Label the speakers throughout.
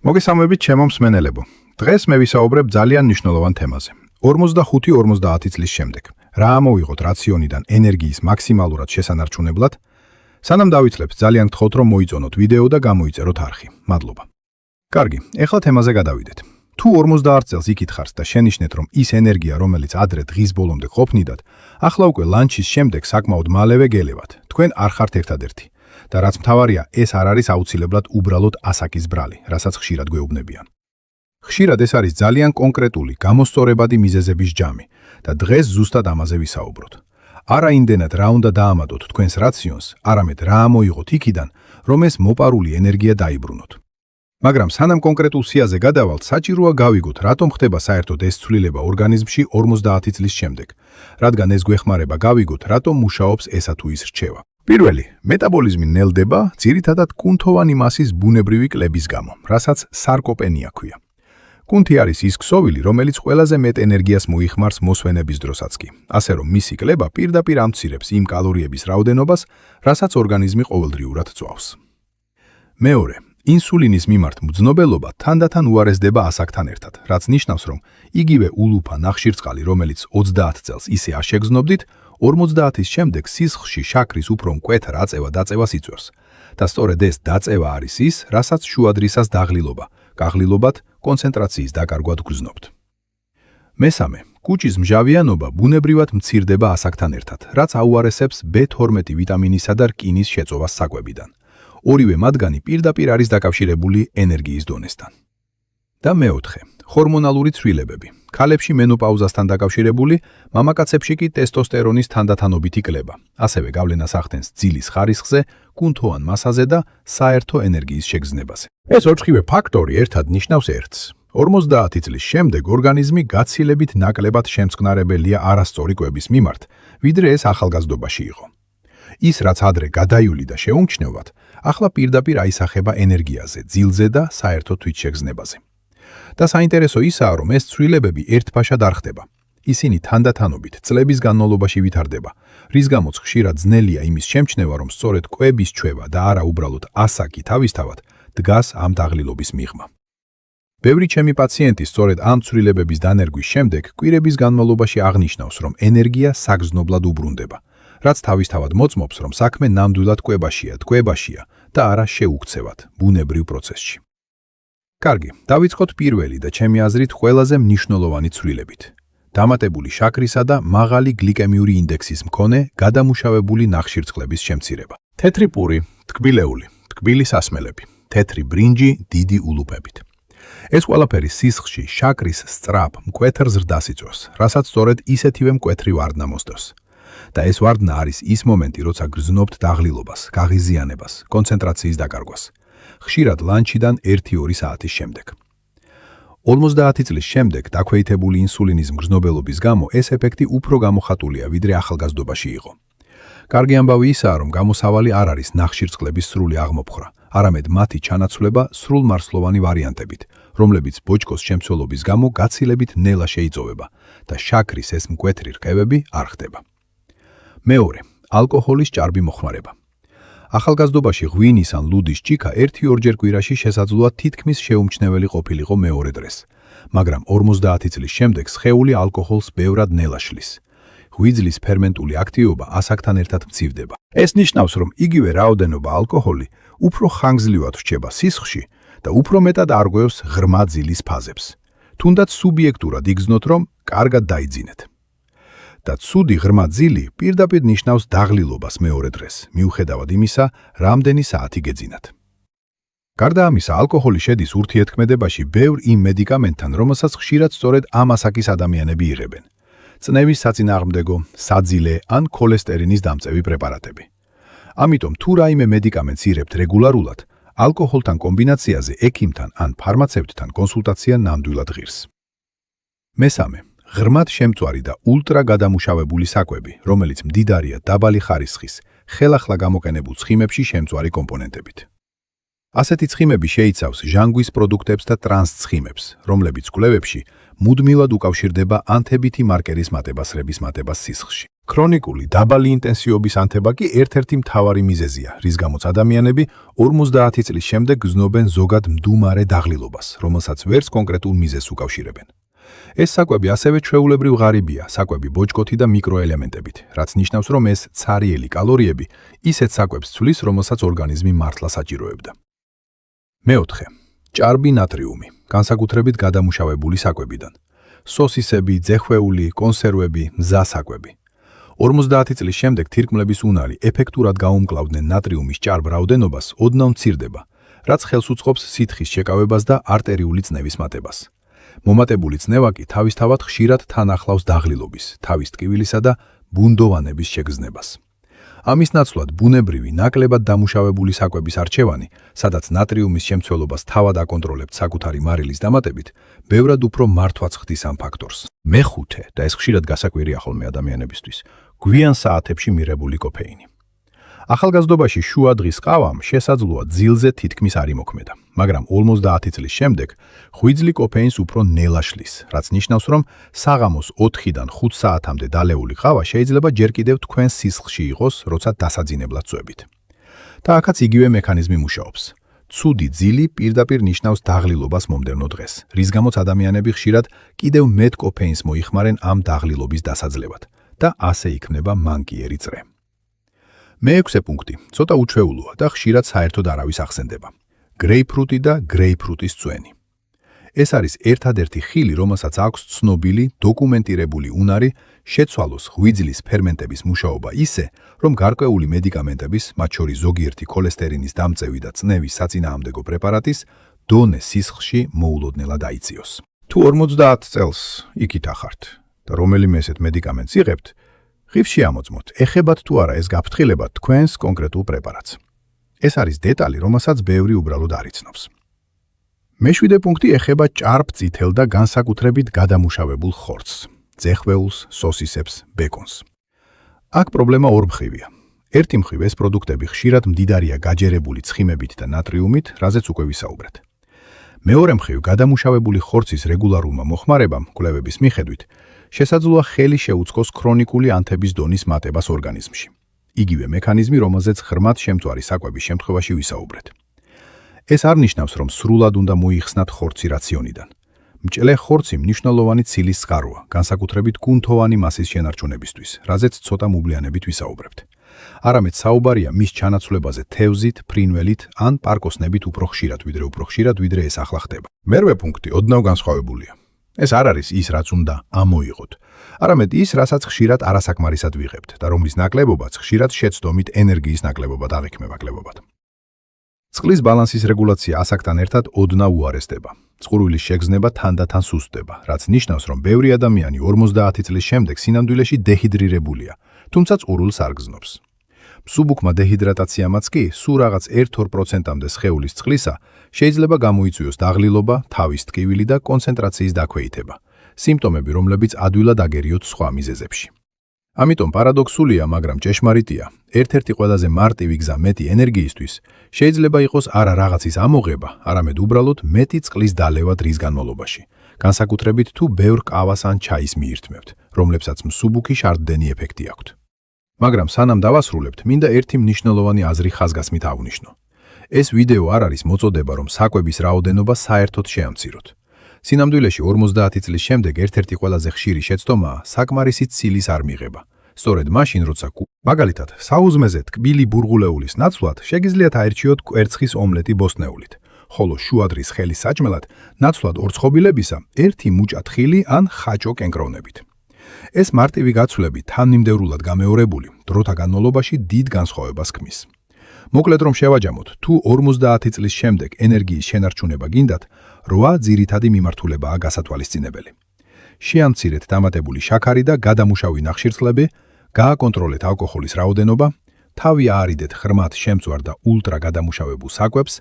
Speaker 1: მოგესალმებით ჩემო მსმენელებო. დღეს მე ვისაუბრებ ძალიან მნიშვნელოვან თემაზე. 45-50 წლის შემდეგ. რა ამოვიღოთ რაციონიდან ენერგიის მაქსიმალურად შესანარჩუნებლად? სანამ დავიცლებთ, ძალიან გთხოვთ რომ მოიწონოთ ვიდეო და გამოიწეროთ არხი. მადლობა. კარგი, ეხლა თემაზე გადავიდეთ. თუ 50 წელს იკითხართ და შენიშნეთ რომ ის ენერგია, რომელიც ადრე დღის ბოლომდე ყოფნიდათ, ახლა უკვე ლანჩის შემდეგ საკმაოდ მალევე გელევათ. თქვენ არ ხართ ერთადერთი. და რაც მთავარია, ეს არ არის აუცილებლად უბრალოდ ასაკის ბრალი, რასაც ხშირად გვეუბნებიან. ხშირად ეს არის ძალიან კონკრეტული, გამოსწორებადი მიზეზების ჯამი და დღეს ზუსტად ამაზე ვისაუბროთ. არა იმდენად რა უნდა დაამატოთ თქვენს რაციონს, არამედ რა ამოიღოთ იქიდან, რომ ეს მოპარული ენერგია დაიბრუნოთ. მაგრამ სანამ კონკრეტულ სიაზე გადავალთ, საჭიროა გავიგოთ, რატომ ხდება საერთოდ ეს ცვლილება ორგანიზმში 50 წლის შემდეგ, რადგან ეს გვეხმარება გავიგოთ, რატომ მუშაობს ესა თუ ის რჩევა. პირველი, მეტაბოლიზმი ნელდება ძირითადად კუნთოვანი მასის ბუნებრივი კლების გამო, რასაც სარკოპენია ქვია. კუნთი არის ის ქსოვილი, რომელიც ყველაზე მეტ ენერგიას მოიხმარს მოსვენების დროსაც კი, ასე რომ მისი კლება პირდაპირ ამცირებს იმ კალორიების რაოდენობას, რასაც ორგანიზმი ყოველდღიურად წვავს. მეორე, ინსულინის მიმართ მგრძნობელობა თანდათან უარესდება ასაკთან ერთად, რაც ნიშნავს, რომ იგივე ულუფა ნახშირწყალი, რომელიც 30 წელს ისე არ შეგრძნობდით, 50-ის შემდეგ სისხლში შაქრის უფრო მკვეთრ აწევა-დაწევას იწვევს. და სწორედ ეს დაწევა არის ის, რასაც შუადრისას დაღლილობა, გაღლილობად, კონცენტრაციის დაკარგვად გრძნობთ. მესამე, კუჭის მჟავიანობა ბუნებრივად მცირდება ასაკთან ერთად, რაც აუარესებს B12 ვიტამინისა და რკინის შეწოვას საკვებიდან. ორივე მათგანი პირდაპირ არის დაკავშირებული ენერგიის დონესთან. და მეოთხე, ჰორმონალური ცვლილებები. ქალებში მენოპაუზასთან დაკავშირებული, მამაკაცებში კი ტესტოსტერონის თანდათანობითი კლება. ასევე გავლენას ახდენს ძილის ხარისხზე, კუნთოვან მასაზე და საერთო ენერგიის შეგრძნებაზე. ეს ოთხივე ფაქტორი ერთად ნიშნავს ერთს. 50 წლის შემდეგ ორგანიზმი გაცილებით ნაკლებად შემწყნარებელია არასწორი კვების მიმართ, ვიდრე ეს ახალგაზრდობაში იყო. ის, რაც ადრე გადაიული და შეუმჩნევად, ახლა პირდაპირ აისახება ენერგიაზე, ძილზე და საერთო თვითშეგრძნებაზე. და საინტერესო ისაა, რომ ეს ცვლილებები ერთფაშად არ ხდება. ისინი თანდათანობით წლების განმავლობაში ვითარდება, რის გამოც ხშირად ძნელია იმის შემჩნევა, რომ სწორედ კვების ჩვევა და არა უბრალოდ ასაკი თავისთავად დგას ამ დაღლილობის მიღმა. ბევრი ჩემი პაციენტი სწორედ ამ ცვლილებების დანერგვის შემდეგ კვირების განმავლობაში აღნიშნავს, რომ ენერგია საგრძნობლად უბრუნდება, რაც თავისთავად მოწმობს, რომ საქმე ნამდვილად კვებაშია და არა შეუქცევად, ბუნებრივ პროცესში. კარგი, დავიწყოთ პირველი და ჩემი აზრით ყველაზე მნიშვნელოვანი ცვლილებით. დამატებული შაქრისა და მაღალი გლიკემიური ინდექსის მქონე გადამუშავებული ნახშირწყლების შემცირება. თეთრი პური, თკბილეული, თკბილი სასმელები, თეთრი ბრინჯი დიდი ულუფებით. ეს ყველაფერი სისხლში შაქრის სწრაფ, მკვეთრ ზრდას იწვევს, რასაც სწორედ ისეთივე მკვეთრი ვარდნა მოსდევს. და ეს ვარდნა არის ის მომენტი, როცა გრძნობთ დაღლილობას, გაღიზიანებას, კონცენტრაციის დაკარგვას. ხშირად ლანჩიდან 1-2 საათის შემდეგ. 50 წლის შემდეგ დაქვეითებული ინსულინის მგრძნობელობის გამო ეს ეფექტი უფრო გამოხატულია, ვიდრე ახალგაზრდობაში იყო. კარგი ამბავი ისაა, რომ გამოსავალი არ არის ნახშირწყლების სრული აღმოფხრა, არამედ მათი ჩანაცვლება სრულმარცვლოვანი ვარიანტებით, რომლებიც ბოჭკოს შემცველობის გამო გაცილებით ნელა შეიწოვება და შაქრის ეს მკვეთრი რყევები არ ხდება. მეორე, ალკოჰოლის ჭარბი მოხმარება. ახალგაზრდობაში ღვინის ან ლუდის ჭიქა 1-2 კვირაში შესაძლოა თითქმის შეუმჩნეველი ყოფილიყო მეორე დღეს, მაგრამ 50 წლის შემდეგ სხეული ალკოჰოლს ბევრად ნელა შლის. ღვიძლის ფერმენტული აქტივობა ასაკთან ერთად მცირდება. ეს ნიშნავს, რომ იგივე რაოდენობა ალკოჰოლი უფრო ხანგრძლივად რჩება სისხლში და უფრო მეტად არღვევს ღრმა ძილის ფაზებს. თუნდაც სუბიექტურად იგრძნოთ, რომ კარგად დაიძინეთ. და ცუდი ღრმა ძილი პირდაპირ ნიშნავს დაღლილობას მეორე დღეს, მიუხედავად იმისა, რამდენი საათი გეძინათ. გარდა ამისა, ალკოჰოლი შედის ურთიერთქმედებაში ბევრ იმ მედიკამენტთან, რომელსაც ხშირად სწორედ ამ ასაკის ადამიანები იღებენ. წნევის საწინააღმდეგო, საძილე ან ქოლესტერინის დამწევი პრეპარატები. ამიტომ თუ რაიმე მედიკამენტს იღებთ რეგულარულად, ალკოჰოლთან კომბინაციაზე ექიმთან ან ფარმაცევტთან კონსულტაცია ნამდვილად ღირს. მესამე, ღრმად შემწვარი და ულტრა გადამუშავებული საკვები, რომელიც მდიდარია დაბალი ხარისხის, ხელახლა გამოყენებულ ცხიმებში შემწვარი კომპონენტებით. ასეთი ცხიმები შეიცავს ჟანგვის პროდუქტებს და ტრანსცხიმებს, რომლებიც კვლევებში მუდმივად უკავშირდება ანთებითი მარკერის მატებასრების მატებას სისხლში. ქრონიკული დაბალი ინტენსივობის ანთება კი ერთ-ერთი მთავარი მიზეზია, რის გამოც ადამიანები 50 წლის შემდეგ გრძნობენ ზოგად მდუმარე დაღლილობას, რომელსაც ვერც კონკრეტულ მიზეზს უკავშირებენ. ეს საკვები ასევე ჩვეულებრივ ღარიბია, საკვები ბოჭკოთი და მიკროელემენტებით, რაც ნიშნავს, რომ ეს ცარიელი კალორიები ისეთ საკვებს ცვლის, რომელსაც ორგანიზმი მართლა საჭიროებდა. მეოთხე, ჭარბი ნატრიუმი, განსაკუთრებით გადამუშავებული საკვებიდან. სოსისები, ძეხვეული, კონსერვები, მზა საკვები. 50 წლის შემდეგ თირკმლების უნარი ეფექტურად გაუმკლავდნენ ნატრიუმის ჭარბ რაოდენობას, ოდნავ მცირდება, რაც ხელს უწყობს სითხის შეკავებას და არტერიული წნევის მატებას. მომატებული წნევა კი თავისთავად ხშირად თან ახლავს დაღლილობის, თავის ტკივილისა და ბუნდოვანების შეგრძნებას. ამის ნაცვლად ბუნებრივი, ნაკლებად დამუშავებული საკვების არჩევანი, სადაც ნატრიუმის შემცველობას თავად აკონტროლებთ საკუთარი მარილის დამატებით, ბევრად უფრო მართვაც ხდის ამ ფაქტორს. მეხუთე, და ეს ხშირად გასაკვირია ხოლმე ადამიანებისთვის, გვიან საათებში მიღებული კოფეინი. ახალგაზრდობაში შუა დღის ყავამ შესაძლოა ძილზე თითქმის არ იმოქმედა, მაგრამ 50 წლის შემდეგ ღვიძლი კოფეინს უფრო ნელა შლის, რაც ნიშნავს, რომ საღამოს 4-დან 5 საათამდე დალეული ყავა შეიძლება ჯერ კიდევ თქვენ სისხლში იყოს, როცა დასაძინებლად წვევით. და აქაც იგივე მექანიზმი მუშაობს. ცუდი ძილი პირდაპირ ნიშნავს დაღლილობას მომდევნო დღეს, რის გამოც ადამიანები ხშირად კიდევ მეტ კოფეინს მოიხმარენ ამ დაღლილობის დასაძლებად და ასე იქმნება მანკიერი წრე. მეექვსე პუნქტი, ცოტა უჩვეულოა და ხშირად საერთოდ არავის ახსენდება. გრეიპფრუტი და გრეიპფრუტის წვენი. ეს არის ერთადერთი ხილი, რომელსაც აქვს ცნობილი, დოკუმენტირებული უნარი შეცვალოს ღვიძლის ფერმენტების მუშაობა ისე, რომ გარკვეული მედიკამენტების, მათ შორის ზოგიერთი ქოლესტერინის დამწევი და წნევის საწინააღმდეგო პრეპარატის დონე სისხლში მოულოდნელად აიწიოს. თუ 50 წელს იქით ახართ და რომელიმე ესეთ მედიკამენტს იღებთ, ღირსში ამოწმოთ, ეხებათ თუ არა ეს გაფრთხილება თქვენს კონკრეტულ პრეპარატს. ეს არის დეტალი, რომელსაც ბევრი უბრალოდ არ იცნობს. მეშვიდე პუნქტი ეხება ჭარბ წითელ და განსაკუთრებით გადამუშავებულ ხორცს, ძეხვეულს, სოსისებს, ბეკონს. აქ პრობლემა ორმხრივია. ერთი მხრივ ეს პროდუქტები ხშირად მდიდარია გაჯერებული ცხიმებით და ნატრიუმით, რაზეც უკვე ვისაუბრეთ. მეორე მხრივ გადამუშავებული ხორცის რეგულარულმა მოხმარებამ, კვლევების მიხედვით, შესაძლოა ხელი შეუწყოს ქრონიკული ანთების დონის მატებას ორგანიზმში. იგივე მექანიზმი, რომელზეც ღრმად შემთვარი საკვების შემთხვევაში ვისაუბრეთ. ეს არ ნიშნავს, რომ სრულად უნდა მოიხსნათ ხორცი რაციონიდან. მჭლე ხორცი მნიშვნელოვანი ცილის წყაროა, განსაკუთრებით კუნთოვანი მასის შენარჩუნებისთვის, რაზეც ცოტა მოვლიანებით ვისაუბრებთ. არამედ საუბარია მის ჩანაცვლებაზე თევზით, ფრინველით ან პარკოსნებით უფრო ხშირად, ვიდრე ეს ახლა ხდება. მერვე პუნქტი ოდნავ განსხვავებულია. ეს არ არის ის, რაც უნდა ამოიღოთ, არამედ ის, რასაც ხშირად არასაკმარისად ვიღებთ და რომლის ნაკლებობაც ხშირად შეცდომით ენერგიის ნაკლებობად აღიქმება კლებობად. წყლის ბალანსის რეგულაცია ასაკთან ერთად ოდნავ უარესდება. წყურვილის შეგრძნება თანდათან სუსტდება, რაც ნიშნავს, რომ ბევრი ადამიანი 50 წლის შემდეგ სინამდვილეში დეჰიდრირებულია, თუმცა წყურვილს არ გრძნობს. მსუბუქმა დეჰიდრატაციამაც კი სულ რაღაც 1-2%-მდე სხეულის წყლისა შეიძლება გამოიწვიოს დაღლილობა, თავის ტკივილი და კონცენტრაციის დაქვეითება, სიმპტომები, რომლებიც ადვილად აგერიოთ სხვა მიზეზებში. ამიტომ პარადოქსულია, მაგრამ ჭეშმარიტია, ერთ-ერთი ყველაზე მარტივი გზა მეტი ენერგიისთვის შეიძლება იყოს არა რაღაცის ამოღება, არამედ უბრალოდ მეტი წყლის დალევა დრის განმავლობაში, განსაკუთრებით თუ ბევრ ყავას ან ჩაის მიირთმევთ, რომლებსაც მსუბუქი შარდდენი ეფექტი აქვთ. მაგრამ სანამ დავასრულებთ, მინდა ერთი მნიშვნელოვანი აზრი ხაზგასმით აღვნიშნო. ეს ვიდეო არ არის მოწოდება, რომ საკვების რაოდენობა საერთოდ შეამციროთ. სინამდვილეში 50 წლის შემდეგ ერთ-ერთი ყველაზე ხშირი შეცდომაა საკმარისი ცილის არ მიღება. სწორედ მაშინ, როცა მაგალითად, საუზმეზე ტკბილი ბურღულეულის ნაცვლად შეგიძლიათ აერჩიოთ კვერცხის ომლეტი ბოსტნეულით, ხოლო შუადღის ხელის საჭმელად ნაცვლად ორცხობილებისა ერთი მუჭა თხილი ან ხაჭო კენკროვნებით. ეს მარტივი გაცვლები თანმიმდევრულად გამეორებული დროთა განმავლობაში დიდ განსხვავებას ქმნის. მოკლედ რომ შევაჯამოთ, თუ 50 წლის შემდეგ ენერგიის შენარჩუნება გინდათ, 8 ძირითადი მიმართულებაა გასათვალისწინებელი. შეამცირეთ დამატებული შაქარი და გადამუშავი ნახშირწყლები, გააკონტროლეთ ალკოჰოლის რაოდენობა, თავი აარიდეთ ღრმად შემწვარ და ულტრა გადამუშავებულ საკვებს,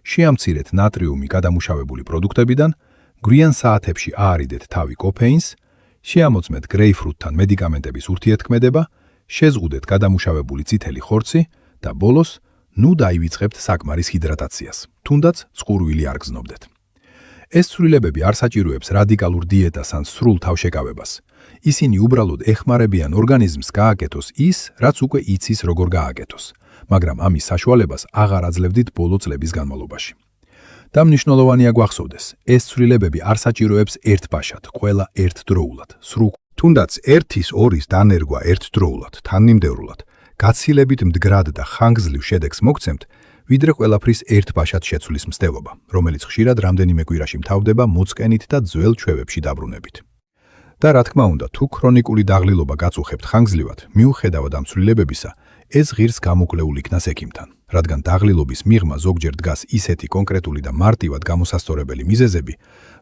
Speaker 1: შეამცირეთ ნატრიუმი გადამუშავებული პროდუქტებიდან, გვიან საათებში აარიდეთ თავი კოფეინს, შეამოწმეთ გრეიპფრუტთან მედიკამენტების ურთიერთქმედება, შეზღუდეთ გადამუშავებული წითელი ხორცი და ბოლოს ნუ დაივიწყებთ საკმარის ჰიდრატაციას, თუნდაც წყურვილი არ გრძნობდეთ. ეს ცვლილებები არ საჭიროებს რადიკალურ დიეტას ან სრულ თავშეკავებას. ისინი უბრალოდ ეხმარებიან ორგანიზმს გააკეთოს ის, რაც უკვე იცის როგორ გააკეთოს, მაგრამ ამის საშუალებას აღარ აძლევდით ბოლო წლების განმავლობაში. და მნიშვნელოვანია გვახსოვდეს, ეს ცვლილებები არ საჭიროებს ერთბაშად, ყველა ერთდროულად, სრულ თუნდაც 1-2 დანერგვა ერთდროულად, თანმიმდევრულად, გაცილებით მდგრად და ხანგრძლივ შედეგს მოგცემთ, ვიდრე ყველაფრის ერთბაშად შეცვლის მცდელობა, რომელიც ხშირად რამდენიმე კვირაში მთავრდება მოწყენით და ძველ ჩვევებში დაბრუნებით. და რა თქმა უნდა, თუ ქრონიკული დაღლილობა გაწუხებთ ხანგრძლივად, მიუხედავად ამ ცვლილებებისა, ეს ღირს გამოკვლეულ იქნას ექიმთან, რადგან დაღლილობის მიღმა ზოგჯერ დგას ისეთი კონკრეტული და მარტივად გამოსასწორებელი მიზეზები,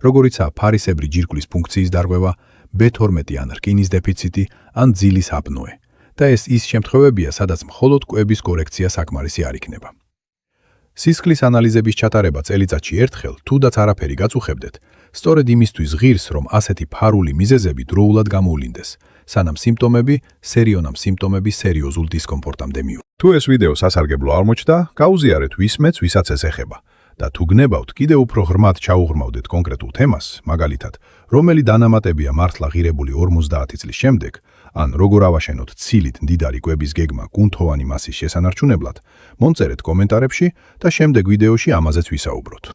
Speaker 1: როგორიცაა ფარისებრი ჯირკვლის ფუნქციის დარღვევა, B12 ან რკინის დეფიციტი, ან ძილის აპნოე. და ეს ის შემთხვევებია, სადაც მხოლოდ კვების კორექცია საკმარისი არ იქნება. სისხლის ანალიზების ჩატარება წელიწადში ერთხელ, თუდაც არაფერი გაწუხებდეთ, სწორედ იმისთვის ღირს, რომ ასეთი ფარული მიზეზები დროულად გამოვლინდეს, სანამ სიმპტომები სერიოზულ დისკომფორტამდე მივა. თუ ეს ვიდეო სასარგებლო აღმოჩნდა, გაუზიარეთ ვისმეც, ვისაც ეს ეხება. და თუ გნებავთ კიდევ უფრო ღრმად ჩაუღრმავდეთ კონკრეტულ თემას, მაგალითად, რომელი დანამატებია მართლა ღირებული 50 წლის შემდეგ, ან როგორ ავაშენოთ ცილით მდიდარი კვების გეგმა კუნთოვანი მასის შესანარჩუნებლად, მონწერეთ კომენტარებში და შემდეგ ვიდეოში ამაზეც ვისაუბროთ.